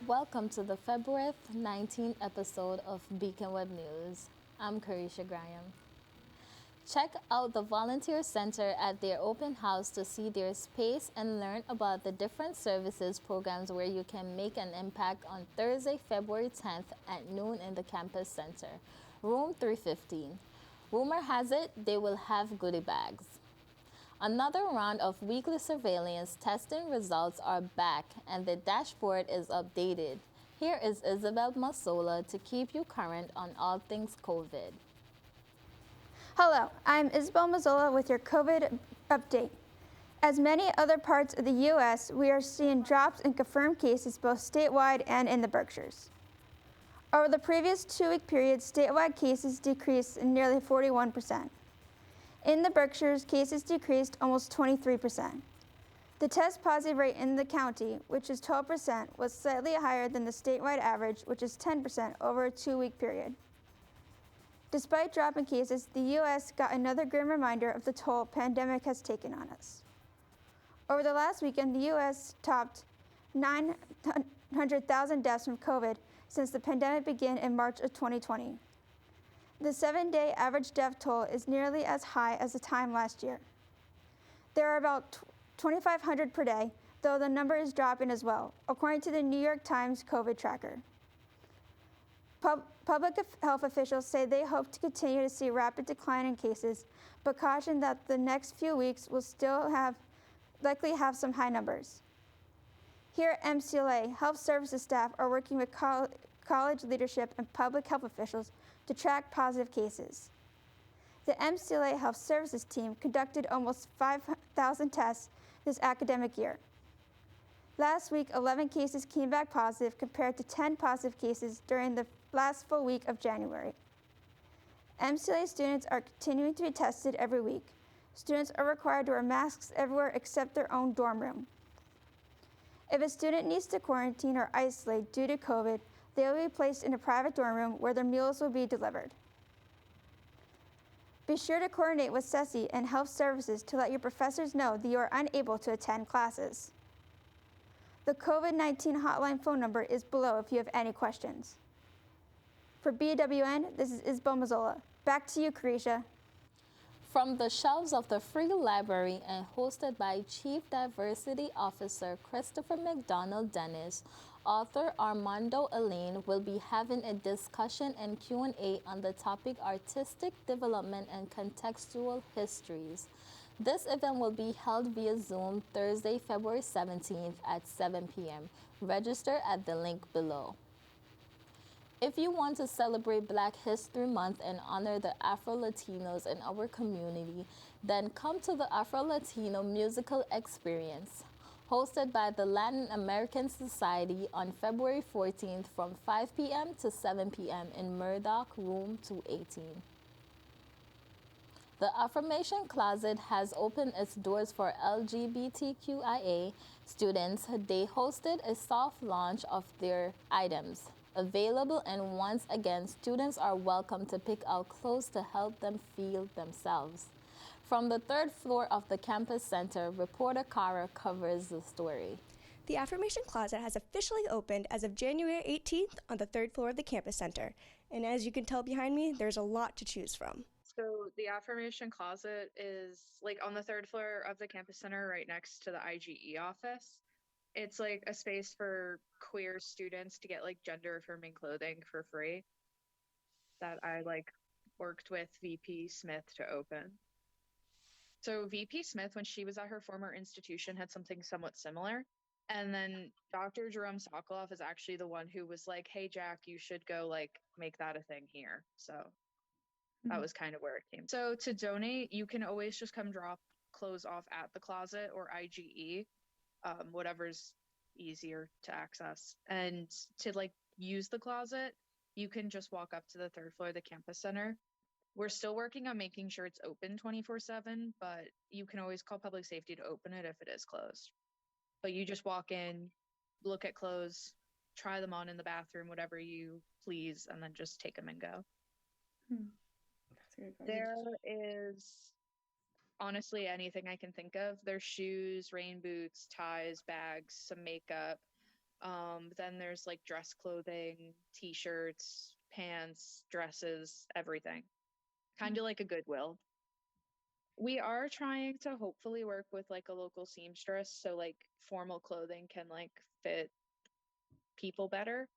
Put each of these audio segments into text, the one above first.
Welcome to the February 19th episode of Beacon Web News. I'm Karesha Graham. Check out the Volunteer Center at their open house to see their space and learn about the different services programs where you can make an impact on Thursday, February 10th at noon in the campus center, room 315. Rumor has it they will have goodie bags. Another round of weekly surveillance testing results are back and the dashboard is updated. Here is Isabel Mazzola to keep you current on all things COVID. Hello, I'm Isabel Mazzola with your COVID update. As many other parts of the U.S., we are seeing drops in confirmed cases both statewide and in the Berkshires. Over the previous 2-week period, statewide cases decreased nearly 41%. In the Berkshires, cases decreased almost 23%. The test positive rate in the county, which is 12%, was slightly higher than the statewide average, which is 10% over a 2-week period. Despite dropping cases, the U.S. got another grim reminder of the toll pandemic has taken on us. Over the last weekend, the U.S. topped 900,000 deaths from COVID since the pandemic began in March of 2020. The 7-day average death toll is nearly as high as the time last year. There are about 2,500 per day, though the number is dropping as well, according to the New York Times COVID tracker. Public health officials say they hope to continue to see rapid decline in cases, but caution that the next few weeks will still likely have some high numbers. Here at MCLA, health services staff are working with college leadership and public health officials to track positive cases. The MCLA Health Services team conducted almost 5,000 tests this academic year. Last week, 11 cases came back positive compared to 10 positive cases during the last full week of January. MCLA students are continuing to be tested every week. Students are required to wear masks everywhere except their own dorm room. If a student needs to quarantine or isolate due to COVID, they will be placed in a private dorm room where their meals will be delivered. Be sure to coordinate with SESI and health services to let your professors know that you are unable to attend classes. The COVID-19 hotline phone number is below if you have any questions. For BWN, this is Isabel Mazzola. Back to you, Karesha. From the shelves of the Free Library and hosted by Chief Diversity Officer Christopher McDonald Dennis, author Armando Elaine will be having a discussion and Q&A on the topic Artistic Development and Contextual Histories. This event will be held via Zoom Thursday, February 17th at 7 p.m. Register at the link below. If you want to celebrate Black History Month and honor the Afro-Latinos in our community, then come to the Afro-Latino Musical Experience, hosted by the Latin American Society on February 14th from 5 p.m. to 7 p.m. in Murdoch, room 218. The Affirmation Closet has opened its doors for LGBTQIA students. They hosted a soft launch of their items available, and once again, students are welcome to pick out clothes to help them feel themselves. From the 3rd floor of the campus center, reporter Cara covers the story. The Affirmation Closet has officially opened as of January 18th on the 3rd floor of the campus center. And as you can tell behind me, there's a lot to choose from. So the Affirmation Closet is like on the 3rd floor of the campus center right next to the IGE office. It's like a space for queer students to get like gender affirming clothing for free that I worked with VP Smith to open. So VP Smith, when she was at her former institution, had something somewhat similar. And then Dr. Jerome Sokoloff is actually the one who was like, hey, Jack, you should go make that a thing here. So that was kind of where it came. So to donate, you can always just come drop clothes off at the closet or IGE. Whatever's easier to access. And to use the closet, you can just walk up to the 3rd floor of the campus center. We're still working on making sure it's open 24/7, but you can always call public safety to open it if it is closed. But you just walk in, look at clothes, try them on in the bathroom, whatever you please, and then just take them and go. There is honestly anything I can think of. There's shoes, rain boots, ties, bags, some makeup, Then there's like dress clothing, t-shirts, pants, dresses, everything. Kind of like a Goodwill. We are trying to hopefully work with like a local seamstress so like formal clothing can like fit people better.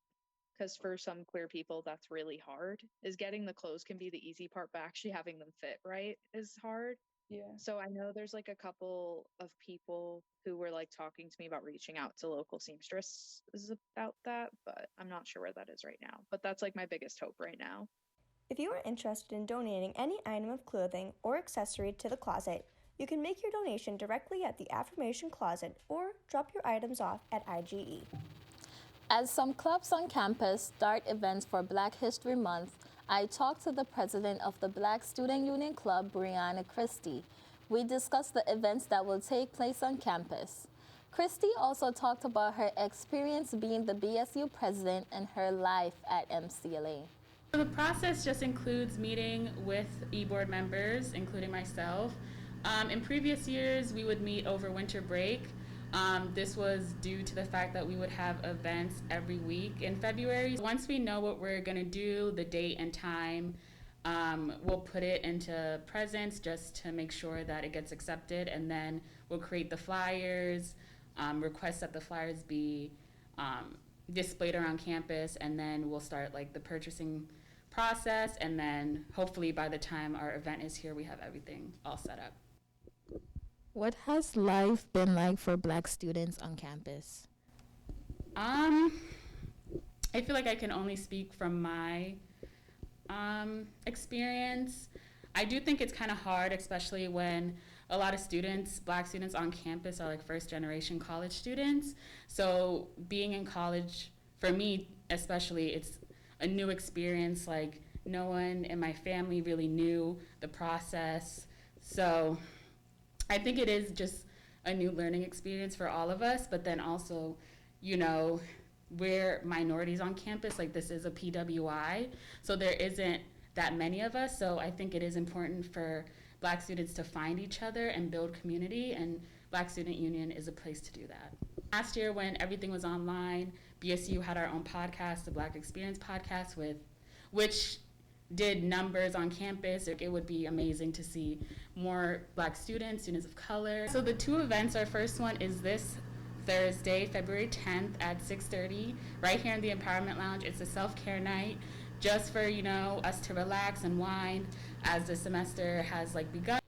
Because for some queer people, that's really hard. Is getting the clothes can be the easy part, but actually having them fit right is hard. Yeah. So I know there's like a couple of people who were like talking to me about reaching out to local seamstresses about that, but I'm not sure where that is right now. But that's like my biggest hope right now. If you are interested in donating any item of clothing or accessory to the closet, you can make your donation directly at the Affirmation Closet or drop your items off at IGE. As some clubs on campus start events for Black History Month, I talked to the president of the Black Student Union Club, Brianna Christie. We discussed the events that will take place on campus. Christie also talked about her experience being the BSU president and her life at MCLA. So the process just includes meeting with e-board members, including myself. In previous years, we would meet over winter break. This was due to the fact that we would have events every week in February. Once we know what we're gonna do, the date and time, we'll put it into Presence just to make sure that it gets accepted, and then we'll create the flyers, request that the flyers be displayed around campus, and then we'll start like the purchasing process, and then hopefully by the time our event is here, we have everything all set up. What has life been like for Black students on campus? I feel like I can only speak from my experience. I do think it's kind of hard, especially when a lot of students, Black students on campus, are like first generation college students. So being in college, for me especially, it's a new experience. Like no one in my family really knew the process. So I think it is just a new learning experience for all of us, but then also, you know, we're minorities on campus, like this is a PWI, so there isn't that many of us, so I think it is important for Black students to find each other and build community, and Black Student Union is a place to do that. Last year when everything was online, BSU had our own podcast, the Black Experience Podcast, which did numbers on campus. It would be amazing to see more Black students of color. So the two events, our first one is this Thursday, February 10th at 6:30, right here in the Empowerment Lounge. It's a self-care night just for, us to relax and wind as the semester has begun.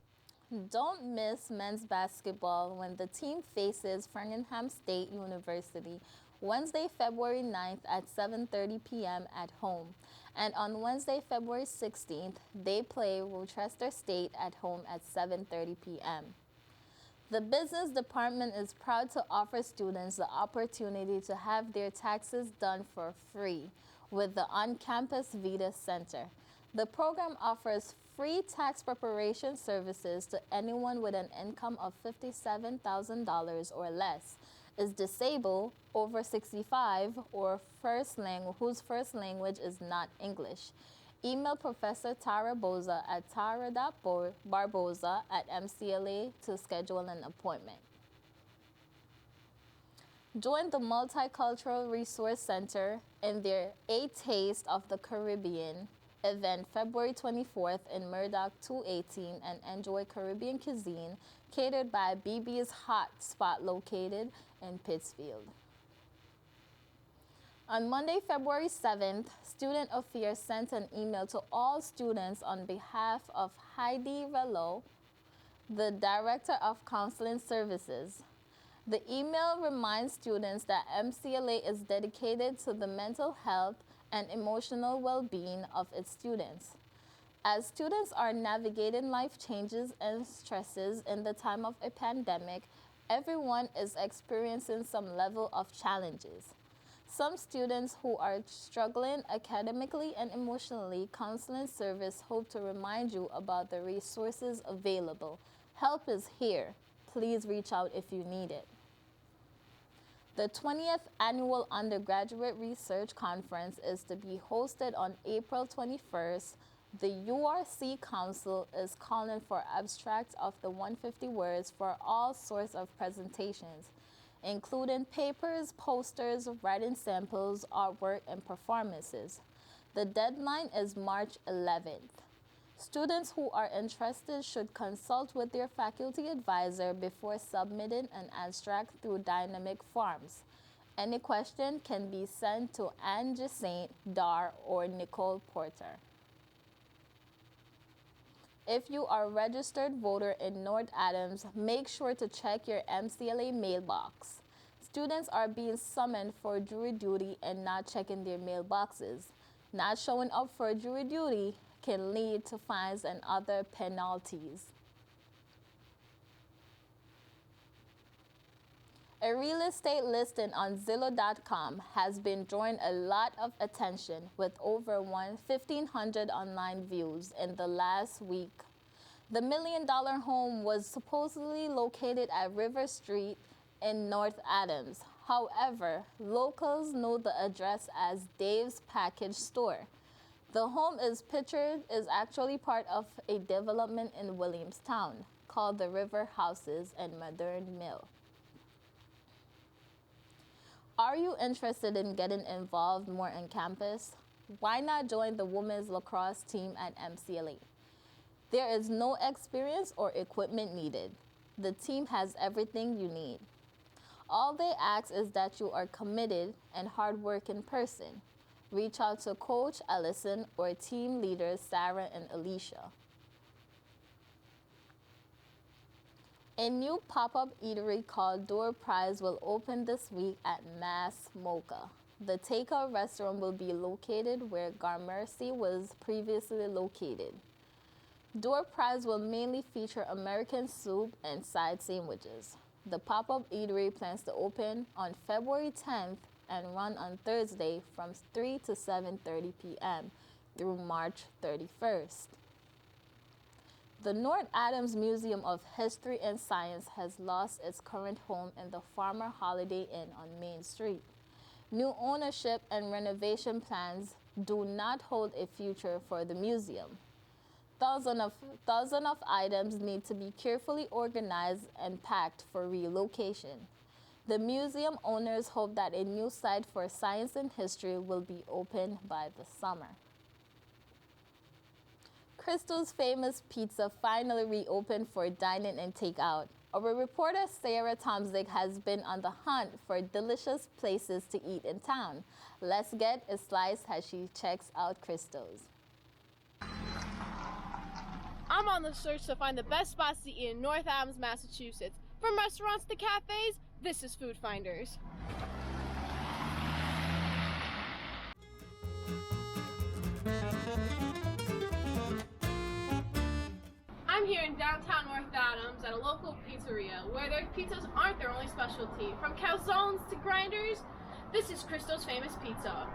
Don't miss men's basketball when the team faces Framingham State University Wednesday, February 9th at 7:30 p.m. at home. And on Wednesday, February 16th, they play Rochester State at home at 7:30 p.m. The business department is proud to offer students the opportunity to have their taxes done for free with the on-campus Vita Center. The program offers free tax preparation services to anyone with an income of $57,000 or less, is disabled, over 65, or whose first language is not English. Email Professor Tara Boza at tara.barboza@mcla to schedule an appointment. Join the Multicultural Resource Center in their A Taste of the Caribbean event February 24th in Murdoch 218 and enjoy Caribbean cuisine catered by BB's Hot Spot located in Pittsfield. On Monday, February 7th, Student Affairs sent an email to all students on behalf of Heidi Rello, the Director of Counseling Services. The email reminds students that MCLA is dedicated to the mental health and emotional well-being of its students. As students are navigating life changes and stresses in the time of a pandemic, everyone is experiencing some level of challenges. Some students who are struggling academically and emotionally, Counseling Service hope to remind you about the resources available. Help is here. Please reach out if you need it. The 20th Annual Undergraduate Research Conference is to be hosted on April 21st. The URC Council is calling for abstracts of the 150 words for all sorts of presentations. including papers, posters, writing samples, artwork, and performances. The deadline is March 11th. Students who are interested should consult with their faculty advisor before submitting an abstract through dynamic forms. Any question can be sent to Anne Jasaint, Dar, or Nicole Porter. If you are a registered voter in North Adams, make sure to check your MCLA mailbox. Students are being summoned for jury duty and not checking their mailboxes. Not showing up for jury duty can lead to fines and other penalties. A real estate listing on Zillow.com has been drawing a lot of attention with over 1,500 online views in the last week. The $1 million home was supposedly located at River Street in North Adams. However, locals know the address as Dave's Package Store. The home is actually part of a development in Williamstown called the River Houses and Modern Mill. Are you interested in getting involved more on campus? Why not join the women's lacrosse team at MCLA? There is no experience or equipment needed. The team has everything you need. All they ask is that you are committed and hardworking person. Reach out to Coach Ellison or team leaders Sarah and Alicia. A new pop-up eatery called Door Prize will open this week at Mass Mocha. The takeout restaurant will be located where Garmercy was previously located. Door Prize will mainly feature American soup and side sandwiches. The pop-up eatery plans to open on February 10th and run on Thursday from 3 to 7:30 p.m. through March 31st. The North Adams Museum of History and Science has lost its current home in the Farmer Holiday Inn on Main Street. New ownership and renovation plans do not hold a future for the museum. Thousands of items need to be carefully organized and packed for relocation. The museum owners hope that a new site for science and history will be open by the summer. Christo's Famous Pizza finally reopened for dining and takeout. Our reporter Sarah Tomczyk has been on the hunt for delicious places to eat in town. Let's get a slice as she checks out Christo's. I'm on the search to find the best spots to eat in North Adams, Massachusetts. From restaurants to cafes, this is Food Finders. I'm here in downtown North Adams at a local pizzeria where their pizzas aren't their only specialty. From calzones to grinders, this is Christo's Famous Pizza.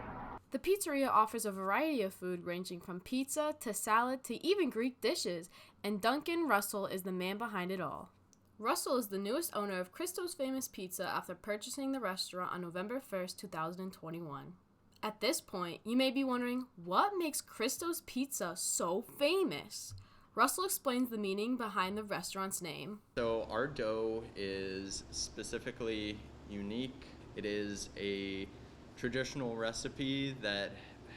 The pizzeria offers a variety of food ranging from pizza to salad to even Greek dishes, and Duncan Russell is the man behind it all. Russell is the newest owner of Christo's Famous Pizza after purchasing the restaurant on November 1st, 2021. At this point, you may be wondering, what makes Christo's Pizza so famous? Russell explains the meaning behind the restaurant's name. So our dough is specifically unique. It is a traditional recipe that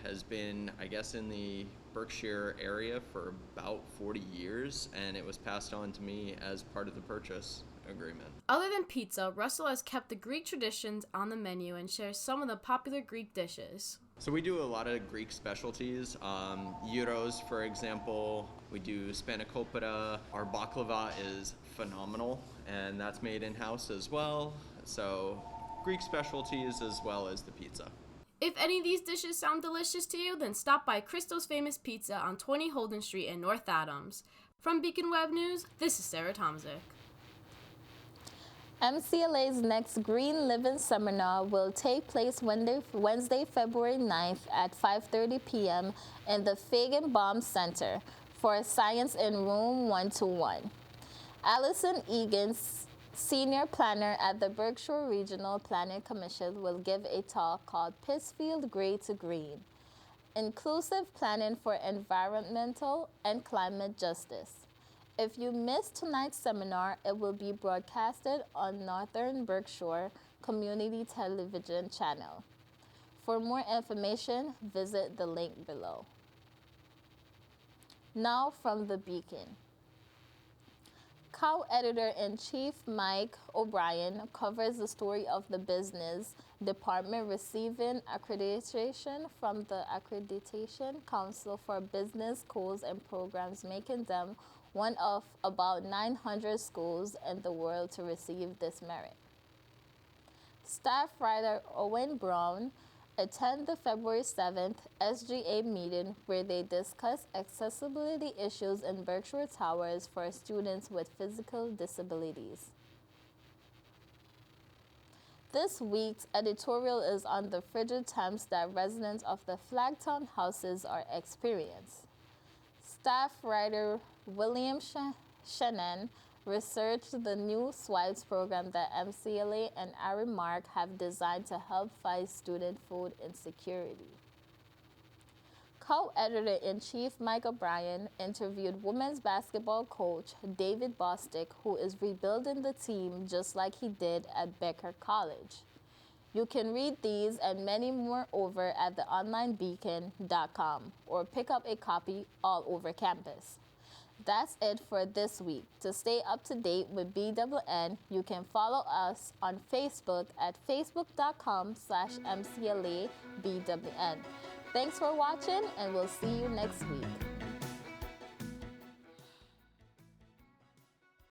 has been, I guess, in the Berkshire area for about 40 years, and it was passed on to me as part of the purchase agreement. Other than pizza, Russell has kept the Greek traditions on the menu and shares some of the popular Greek dishes. So we do a lot of Greek specialties, gyros, for example. We do spanakopita. Our baklava is phenomenal, and that's made in-house as well. So Greek specialties as well as the pizza. If any of these dishes sound delicious to you, then stop by Christo's Famous Pizza on 20 Holden Street in North Adams. From Beacon Web News, this is Sarah Tomczyk. MCLA's next Green Living Seminar will take place Wednesday, February 9th at 5:30 p.m. in the Feigenbaum Center for Science in Room 121. Allison Egan's Senior Planner at the Berkshire Regional Planning Commission will give a talk called Pittsfield Gray to Green, Inclusive Planning for Environmental and Climate Justice. If you missed tonight's seminar, it will be broadcasted on Northern Berkshire Community Television Channel. For more information, visit the link below. Now from the Beacon. Co-editor-in-chief Mike O'Brien covers the story of the business department receiving accreditation from the Accreditation Council for Business Schools and Programs, making them one of about 900 schools in the world to receive this merit. Staff writer Owen Brown attend the February 7th SGA meeting where they discuss accessibility issues in Berkshire Towers for students with physical disabilities. This week's editorial is on the frigid temps that residents of the Flagtown houses are experiencing. Staff writer William Shannon researched the new swipes program that MCLA and Arimark have designed to help fight student food insecurity. Co-editor-in-chief Mike O'Brien interviewed women's basketball coach David Bostick, who is rebuilding the team just like he did at Becker College. You can read these and many more over at theonlinebeacon.com or pick up a copy all over campus. That's it for this week. To stay up to date with BWN, you can follow us on Facebook at facebook.com/MCLABWN. Thanks for watching, and we'll see you next week.